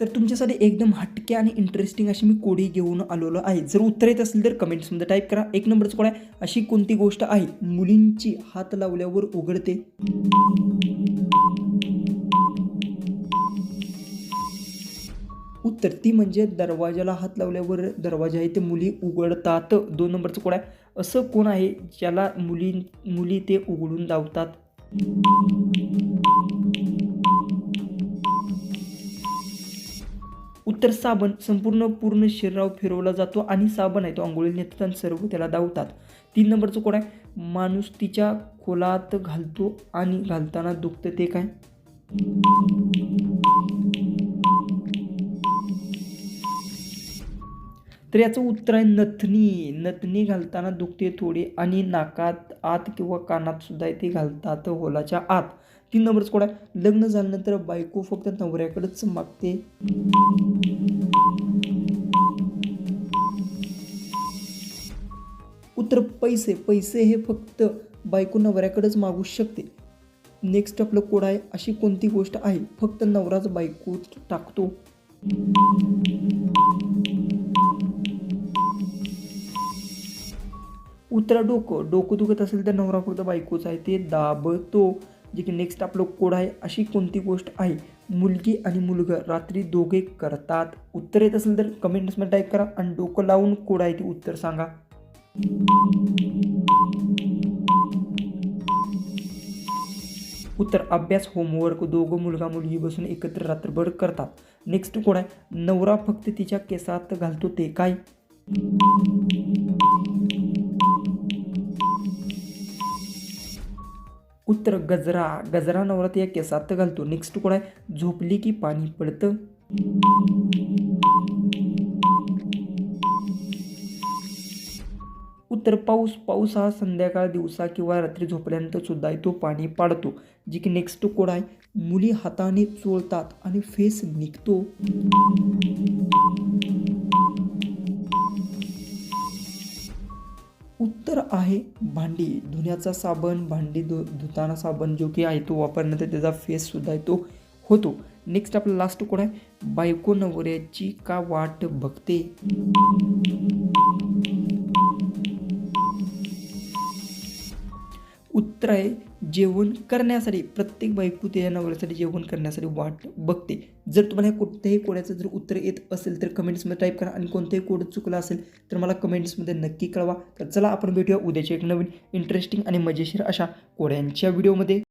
तर तुमच्यासाठी एकदम हटके आणि इंटरेस्टिंग अशी मी कोडी घेऊन आलेलो आहे. जर उत्तर येत असेल तर कमेंट्समध्ये टाईप करा. 1 नंबरचं कोड आहे, अशी कोणती गोष्ट आहे मुलींची हात लावल्यावर उघडते? उत्तर ती म्हणजे दरवाजाला हात लावल्यावर दरवाजा आहे ते मुली उघडतात. 2 नंबरचं कोड आहे, असं कोण आहे ज्याला मुली ते उघडून धावतात? उत्तर साबण. पूर्ण शरीरावर फिरवला जातो आणि साबण आहे तो अंघोळीला नेतात आणि सर्व त्याला धावतात. 3 नंबरचं कोड आहे, माणूस तिच्या खोलात घालतो आणि घालताना दुखतं ते काय? तर याचं उत्तर आहे नथनी. नथनी घालताना दुखते थोडी आणि नाकात आत किंवा कानात सुद्धा ते घालतात होलाच्या आत. 3 नंबरचं कोड आहे, लग्न झाल्यानंतर बायको फक्त नवऱ्याकडेच मागते. उत्तर पैसे. पैसे हे फक्त बायको नवऱ्याकडेच मागू शकते. नेक्स्ट आपलं कोड आहे, अशी कोणती गोष्ट आहे फक्त नवराच बायकोत टाकतो? उत्तर डोकं. डोकं दुखत असेल तर नवरा फक्त बायकोच आहे ते दाबतो. जे की नेक्स्ट आपलं कोड आहे, अशी कोणती गोष्ट आहे मुलगी आणि मुलगा रात्री दोघे करतात? उत्तर येत असेल तर कमेंट्समध्ये टाईप करा आणि डोकं लावून कोड आहे ते उत्तर सांगा. उत्तर अभ्यास, होमवर्क. दोघं मुलगा मुलगी बसून एकत्र रात्रभर करतात. नेक्स्ट कोड आहे, नवरा फक्त तिच्या केसात घालतो ते काय? उत्तर गजरा. गजरा नवरा या केसात घालतो. नेक्स्ट कोड आहे, झोपली की पाणी पडतं? उत्तर पाऊस. पाऊस हा संध्याकाळ, दिवसा किंवा रात्री झोपल्यानंतर सुद्धा तो पाणी पाडतो. जे की नेक्स्ट कोड आहे, मुली हाताने चोळतात आणि फेस निघतो. उत्तर आहे भांडी. धुण्याचा साबण, भांडी धुताना साबण जो की आहे तो वापरण्यानंतर त्याचा फेस सुद्धा आहे तो होतो. नेक्स्ट आपला लास्ट कोड आहे, बायको नवऱ्याची का वाट बघते? उत्तर आहे जेवण करण्यासाठी. प्रत्येक बायको त्या नवऱ्यासाठी जेवण करण्यासाठी वाट बघते. जर तुम्हाला कोणत्याही कोड्याचं जर उत्तर येत असेल तर कमेंट्समध्ये टाईप करा आणि कोणत्याही कोड चुकला असेल तर मला कमेंट्समध्ये नक्की कळवा. तर चला आपण भेटूया उद्याच्या एक नवीन इंटरेस्टिंग आणि मजेशीर अशा कोड्यांच्या व्हिडिओमध्ये.